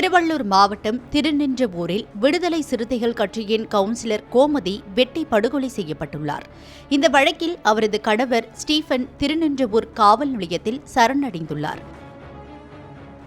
திருவள்ளூர் மாவட்டம் திருநின்றவூரில் விடுதலை சிறுத்தைகள் கட்சியின் கவுன்சிலர் கோமதி வெட்டி படுகொலை செய்யப்பட்டுள்ளார். இந்த வழக்கில் அவரது கணவர் ஸ்டீபன் திருநின்றவூர் காவல் நிலையத்தில் சரணடைந்துள்ளார்.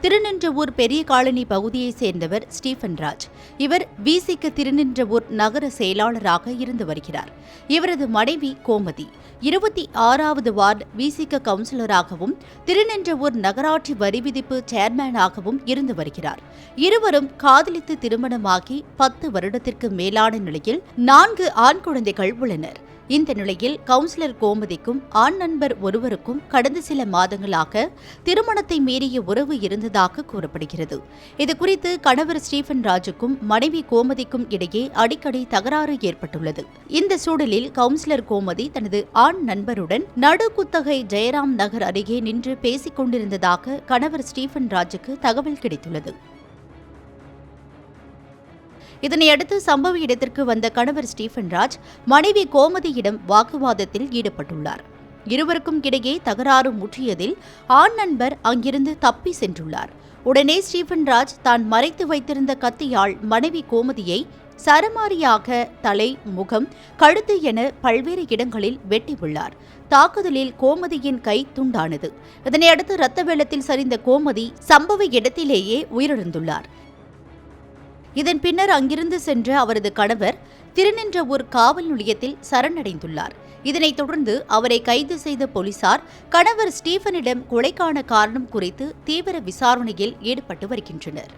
திருநின்றவூர் பெரிய காலனி பகுதியைச் சேர்ந்தவர் ஸ்டீபன் ராஜ். இவர் விசிக திருநின்றவூர் நகர செயலாளராக இருந்து வருகிறார். இவரது மனைவி கோமதி 26வது வார்டு விசிக கவுன்சிலராகவும் திருநின்றவூர் நகராட்சி வரி விதிப்பு சேர்மேனாகவும் இருந்து வருகிறார். இருவரும் காதலித்து திருமணமாகி 10 வருடத்திற்கு மேலான நிலையில் 4 ஆண் குழந்தைகள் உள்ளனர். இந்த நிலையில் கவுன்சிலர் கோமதிக்கும் ஆண் நண்பர் ஒருவருக்கும் கடந்த சில மாதங்களாக திருமணத்தை மீறிய உறவு இருந்ததாக கூறப்படுகிறது. இதுகுறித்து கணவர் ஸ்டீபன் ராஜுக்கும் மனைவி கோமதிக்கும் இடையே அடிக்கடி தகராறு ஏற்பட்டுள்ளது. இந்த சூழலில் கவுன்சிலர் கோமதி தனது ஆண் நண்பருடன் நடுக்குத்தகை ஜெயராம் நகர் அருகே நின்று பேசிக் கொண்டிருந்ததாக கணவர் ஸ்டீபன் ராஜுக்கு தகவல் கிடைத்துள்ளது. இதனையடுத்து சம்பவ இடத்திற்கு வந்த கணவர் ஸ்டீபன் ராஜ் மனைவி கோமதியிடம் வாக்குவாதத்தில் ஈடுபட்டுள்ளார். இருவருக்கும் இடையே தகராறு முற்றியதில் ஆண் நண்பர் அங்கிருந்து தப்பி சென்றுள்ளார். உடனே ஸ்டீபன் ராஜ் தான் மறைத்து வைத்திருந்த கத்தியால் மனைவி கோமதியை சரமாரியாக தலை, முகம், கழுத்து என பல்வேறு இடங்களில் வெட்டியுள்ளார். தாக்குதலில் கோமதியின் கை துண்டானது. இதனையடுத்து இரத்த வெள்ளத்தில் சரிந்த கோமதி சம்பவ இடத்திலேயே உயிரிழந்துள்ளார். இதன் பின்னர் அங்கிருந்து சென்ற அவரது கணவர் திருநின்றவூர் காவல் நிலையத்தில் சரணடைந்துள்ளார். இதனைத் தொடர்ந்து அவரை கைது செய்த போலீசார் கணவர் ஸ்டீபனிடம் கொலைக்கான காரணம் குறித்து தீவிர விசாரணையில் ஈடுபட்டு வருகின்றனர்.